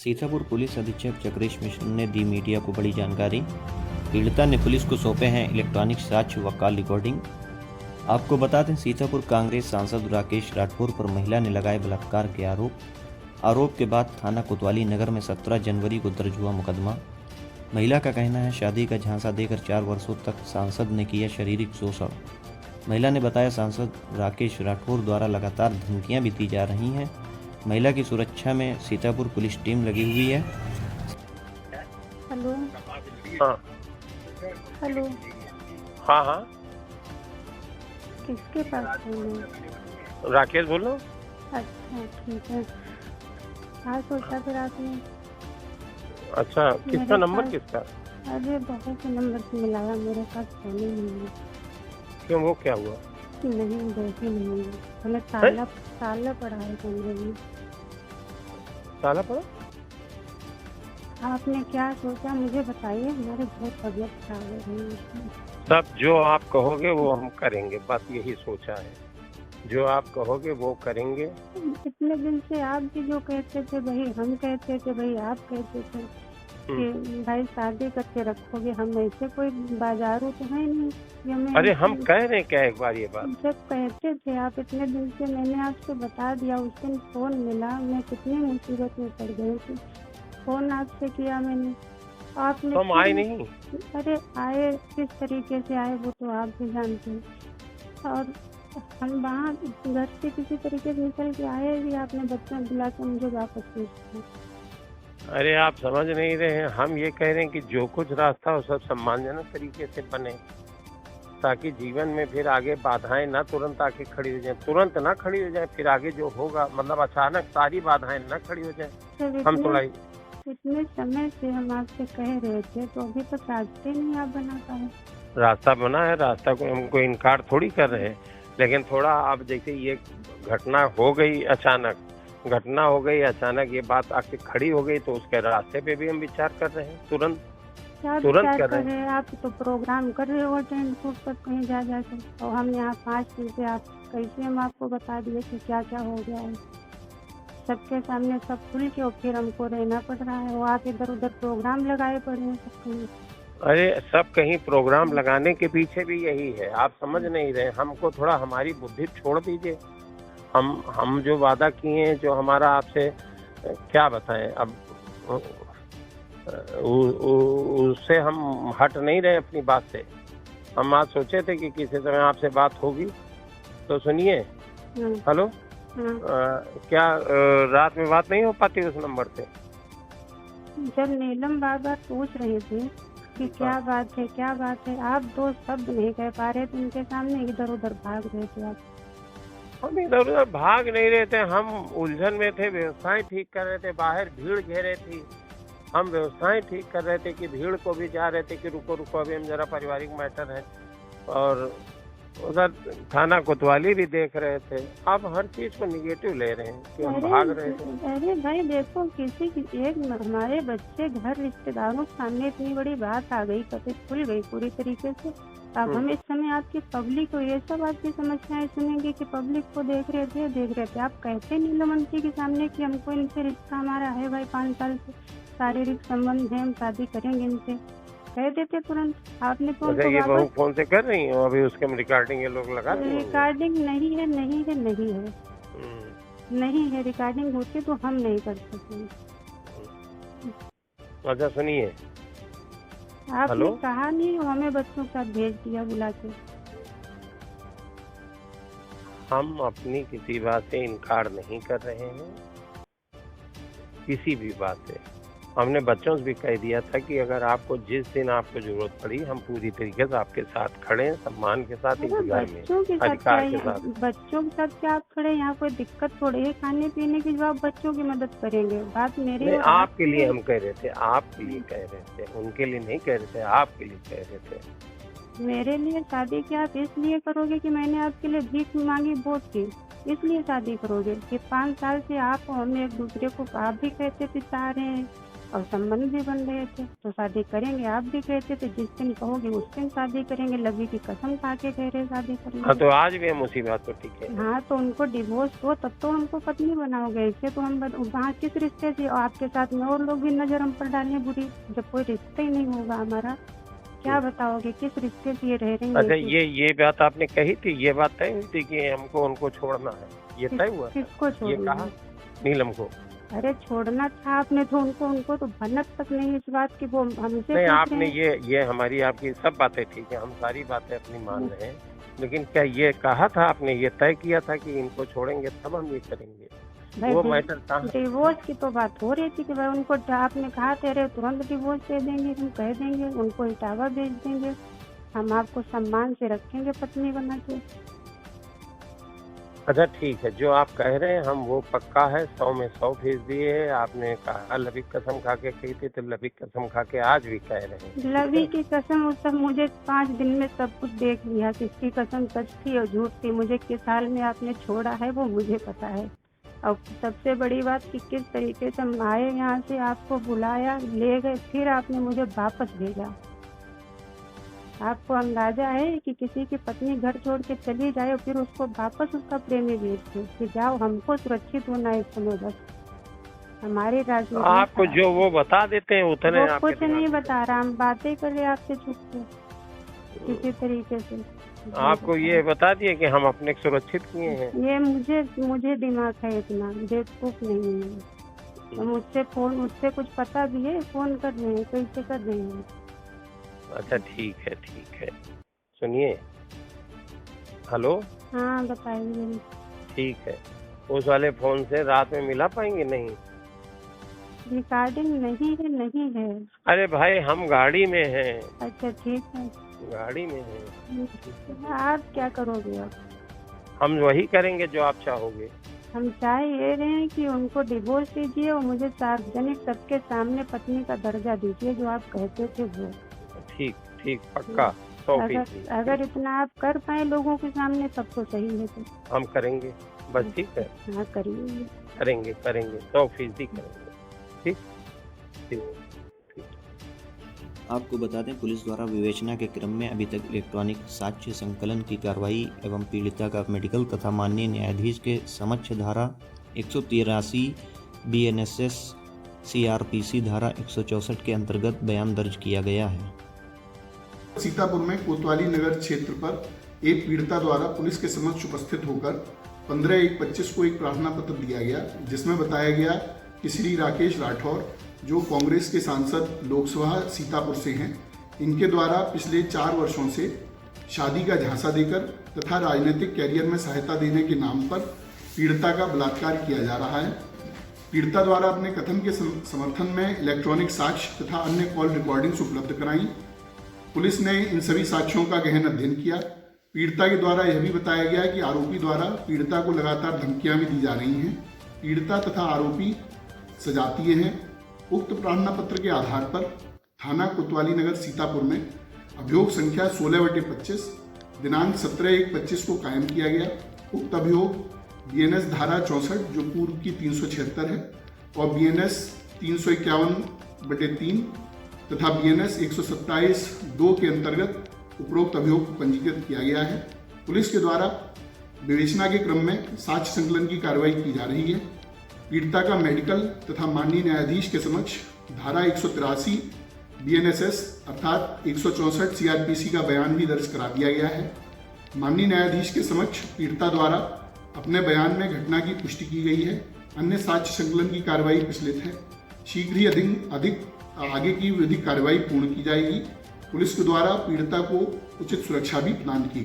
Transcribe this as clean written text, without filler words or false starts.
Sitapur police अधीक्षक चक्रेश मिश्र ने दी media को बड़ी जानकारी। पीड़िता ने पुलिस को सौंपे हैं इलेक्ट्रॉनिक साक्ष्य व कॉल रिकॉर्डिंग। आपको बता दें, सीतापुर कांग्रेस सांसद राकेश राठौर पर महिला ने लगाए बलात्कार के आरोप के बाद थाना कोतवाली नगर में 17 जनवरी को दर्ज हुआ मुकदमा। महिला का कहना है, शादी का झांसा देकर 4 वर्षों तक सांसद ने किया शारीरिक शोषण। महिला ने बताया, सांसद राकेश राठौर द्वारा लगातार धमकियां भी दी जा रही हैं। महिला की सुरक्षा में सीतापुर पुलिस टीम लगी हुई है। हेलो। हाँ हेलो। हाँ हाँ, किसके पास फोन है? राकेश बोलो। अच्छा ठीक है। हाँ, सोचा फिर आपने? अच्छा, किसका नंबर किसका? अरे बहुत से नंबर से मिलाया, मेरे पास फोन ही नहीं है। क्यों, वो क्या हुआ? नहीं, देखी नहीं है। हमें ताला पड़ा है कमरे में। ताला पड़ा? आपने क्या सोचा मुझे बताइए, हमारे बहुत तबीयत खराब हो रही है। सब जो आप कहोगे वो हम करेंगे, बस यही सोचा है। जो आप कहोगे वो करेंगे। इतने दिन से आप भी जो कहते थे भाई हम कहते थे, भाई आप कहते थे कि भाई शादी करके रखोगे, हम ऐसे कोई बाजारू तो है नहीं। अरे हम कह रहे हैं क्या एक बार ये बात? जब कहते थे आप इतने दिन से, मैंने आपसे बता दिया। उस दिन फोन मिला, मैं कितनी मुसीबत में पड़ गई थी। फोन आपसे किया मैंने, आपने हम आए नहीं। अरे आए, किस तरीके से आए वो तो आप भी जानते हैं। और हम वहाँ घर से किसी तरीके से निकल के आए भी, आपने बच्चों बुला के मुझे वापस भेज। अरे आप समझ नहीं रहे हैं, हम ये कह रहे हैं कि जो कुछ रास्ता हो सब सम्मानजनक तरीके से बने, ताकि जीवन में फिर आगे बाधाएं ना तुरंत आके खड़ी हो जाए, तुरंत ना खड़ी हो जाए। फिर आगे जो होगा, मतलब अचानक सारी बाधाएं ना खड़ी हो जाए। हम थोड़ा इतने समय से हम आपसे कह रहे थे, तो अभी तक रास्ते नहीं आप बना पाए। रास्ता बना है, रास्ता को हमको इनकार थोड़ी कर रहे हैं, लेकिन थोड़ा आप जैसे ये घटना हो गई अचानक ये बात आके खड़ी हो गई, तो उसके रास्ते पे भी हम विचार कर रहे हैं। तुरंत कर रहे हैं। आप तो प्रोग्राम कर रहे हो टेंट तक कहीं जा जाकर, और हम यहाँ 5 दिन से आप कैसे हम आपको बता दिए कि क्या क्या हो गया है। सबके सामने सब खुल के, और फिर हमको रहना पड़ रहा है। वो आप इधर उधर प्रोग्राम लगाए पड़े हैं सबके। अरे सब कहीं प्रोग्राम लगाने के पीछे भी यही है, आप समझ नहीं रहे। हमको थोड़ा हमारी बुद्धि छोड़ दीजिए। हम जो वादा किए हैं, जो हमारा आपसे क्या बताएं, अब उससे हम हट नहीं रहे अपनी बात से। हम आज सोचे थे कि किसी समय आपसे बात होगी, तो सुनिए। हेलो। क्या रात में बात नहीं हो पाती उस नंबर से? जब नीलम बार पूछ रहे थे कि क्या बात है, आप 2 शब्द नहीं कह पा रहे थे उनके सामने, इधर उधर भाग रहे थे आप। हम इधर उधर भाग नहीं रहे थे, हम उलझन में थे, व्यवस्थाएं ठीक कर रहे थे। बाहर भीड़ घेरे थी, हम व्यवस्थाएं ठीक कर रहे थे कि भीड़ को भी जा रहे थे कि रुको अभी हम जरा पारिवारिक मैटर है। और उधर थाना कोतवाली भी देख रहे थे। आप हर चीज को निगेटिव ले रहे हैं कि हम भाग रहे थे। अरे भाई देखो, एक हमारे बच्चे घर रिश्तेदारों के सामने इतनी बड़ी बात आ गई, कभी खुल गई पूरी तरीके से। अब हम इस समय आपकी पब्लिक को ये सब आपकी समस्याएं सुनेंगे कि पब्लिक को देख रहे थे। आप कहते नीलमंती के सामने कि हमको इनसे रिश्ता हमारा है भाई, 5 साल से शारीरिक संबंध है, हम शादी करेंगे इनसे, कह देते तुरंत। आपने फोन ये बहू फोन से कर रही हो, अभी उसके में रिकॉर्डिंग ये लोग लगा रहे हैं। रिकॉर्डिंग नहीं है। रिकॉर्डिंग होती तो हम नहीं कर सकते। अच्छा सुनिए, आपने कहा नहीं, हमें बच्चों के साथ भेज दिया बुला के। हम अपनी किसी बात से इनकार नहीं कर रहे हैं, किसी भी बात से। हमने बच्चों से भी कह दिया था कि अगर आपको जिस दिन आपको जरूरत पड़ी, हम पूरी तरीके से आपके साथ खड़े हैं, सम्मान के साथ, इंतजार में, अधिकार के साथ। बच्चों के साथ क्या आप खड़े? यहाँ कोई दिक्कत थोड़ी है, खाने पीने की जो आप बच्चों की मदद करेंगे। बात मेरी आपके लिए हम कह रहे थे, आपके लिए कह रहे थे, उनके लिए नहीं कह रहे थे, आपके लिए कह रहे थे। मेरे लिए शादी क्या आप इसलिए करोगे कि मैंने आपके लिए भीख मांगी वोट की, इसलिए शादी करोगे? कि 5 साल से आप हम एक दूसरे को, आप भी कहते थे चाह रहे हैं और संबंध भी बन रहे थे, तो शादी करेंगे आप भी कहते थे, जिस दिन कहोगे उस दिन शादी करेंगे, लवी की कसम खा के कह रहे शादी हाँ करेंगे। तो आज भी हम उसी बात पर टिके हैं। हाँ तो उनको डिवोर्स हो तब तो हमको पत्नी बनाओगे, ऐसे तो हम वहाँ किस रिश्ते से, और आपके साथ में और लोग भी नजर हम पर डालें बुरी, जब कोई रिश्ता ही नहीं होगा हमारा, क्या बताओगे किस रिश्ते से ये रह रहे हैं। अच्छा ये बात आपने कही थी, ये बात तय हुई थी कि हमको उनको छोड़ना है, ये तय हुआ? किसको ये छोड़ना कहा है? नीलम को? अरे छोड़ना था आपने तो उनको तो भनक तक नहीं इस बात की, वो हमसे नहीं, पूछ आपने रहे हैं। ये हमारी आपकी सब बातें ठीक है, हम सारी बातें अपनी मान रहे हैं, लेकिन क्या ये कहा था आपने, ये तय किया था कि इनको छोड़ेंगे तब हम ये करेंगे? भाई वो मैटर था। डिवोर्स की तो बात हो रही थी कि भाई उनको आपने कहा थे तुरंत डिवोर्स दे देंगे, हम कह देंगे उनको इटावा भेज देंगे, हम आपको सम्मान से रखेंगे पत्नी बना के। अच्छा ठीक है, जो आप कह रहे हैं हम वो पक्का है, 100 में 100% है। आपने कहा लवी कसम खा के कही थी, तो लवी कसम खा के आज भी कह रहे हैं। लवी की कसम उस सब मुझे 5 दिन में सब कुछ देख लिया, किसकी कसम सच थी और झूठ थी, मुझे किस हाल में आपने छोड़ा है वो मुझे पता है। और सबसे बड़ी बात कि किस तरीके से हम आए यहाँ से, आपको बुलाया, ले गए, फिर आपने मुझे वापस भेजा। आपको अंदाजा है कि किसी की पत्नी घर छोड़ के चली जाए फिर उसको वापस उसका प्रेमी भेज दे कि जाओ, हमको सुरक्षित होना है इस समय, बस हमारी राजनीति। आपको जो वो बता देते हैं उतने वो आपके कुछ नहीं बता रहा, हम बातें कर रहे आपसे छुप के किसी तरीके से। आपको ये बता दिए कि हम अपने सुरक्षित किए हैं। ये मुझे दिमाग है, इतना बेवकूफ नहीं है। मुझसे कुछ पता भी है, फोन कर रहे हैं, कैसे कर रहे हैं। अच्छा ठीक है, सुनिए, हेलो, हाँ बताइए। ठीक है, उस वाले फोन से रात में मिला पाएंगे? नहीं, रिकॉर्डिंग नहीं है। अरे भाई हम गाड़ी में हैं। अच्छा ठीक है, गाड़ी में हैं। आप क्या करोगे अब? हम वही करेंगे जो आप चाहोगे। हम चाह ये रहे हैं कि उनको डिवोर्स दीजिए और मुझे सार्वजनिक सबके सामने पत्नी का दर्जा दीजिए जो आप कहते थे वो। ठीक पक्का 100%। अगर इतना आप कर पाए लोगों के सामने तब तो सही है। तो हम करेंगे, बस ठीक है। हाँ करिए, करेंगे 100% करेंगे। ठीक। आपको बता दें, पुलिस द्वारा विवेचना के क्रम में अभी तक इलेक्ट्रॉनिक साक्ष्य संकलन की कार्रवाई एवं पीड़िता का मेडिकल तथा माननीय न्यायाधीश के समक्ष धारा 183 BNSS CRPC धारा 164 के अंतर्गत बयान दर्ज किया गया है। सीतापुर में कोतवाली नगर क्षेत्र पर एक पीड़िता द्वारा पुलिस के समक्ष उपस्थित होकर 15/1/25 को एक प्रार्थना पत्र दिया गया, जिसमें बताया गया कि श्री राकेश राठौर, जो कांग्रेस के सांसद लोकसभा सीतापुर से हैं, इनके द्वारा पिछले 4 वर्षों से शादी का झांसा देकर तथा राजनीतिक कैरियर में सहायता देने के नाम पर पीड़िता का बलात्कार किया जा रहा है। पीड़िता द्वारा अपने कथन के समर्थन में इलेक्ट्रॉनिक साक्ष्य तथा अन्य कॉल रिकॉर्डिंग्स उपलब्ध कराई। पुलिस ने इन सभी साक्ष्यों का गहन अध्ययन किया। पीड़िता के द्वारा यह भी बताया गया कि आरोपी द्वारा पीड़िता को लगातार धमकियां भी दी जा रही हैं। पीड़िता तथा आरोपी सजातीय हैं। उक्त प्रार्थना पत्र के आधार पर थाना कोतवाली नगर सीतापुर में अभियोग संख्या 16/25 दिनांक 17/1/25 को कायम किया गया। उक्त अभियोग BNS धारा 64 जो पूर्व की 376 है और BNS 351/3 तथा BNS 127(2) के अंतर्गत उपरोक्त अभियोग को पंजीकृत किया गया है। पुलिस के द्वारा विवेचना के क्रम में साक्ष्य संकलन की कार्रवाई की जा रही है। पीड़िता का मेडिकल तथा माननीय न्यायाधीश के समक्ष धारा 183 BNSS अर्थात 164 CRPC का बयान भी दर्ज करा दिया गया है। माननीय न्यायाधीश के समक्ष पीड़िता द्वारा अपने बयान में घटना की पुष्टि की गई है। अन्य साक्ष्य संकलन की कार्रवाई प्रचलित है। शीघ्र ही अधिक आगे की विधिक कार्रवाई पूर्ण की जाएगी। पुलिस के द्वारा पीड़िता को उचित सुरक्षा भी प्रदान की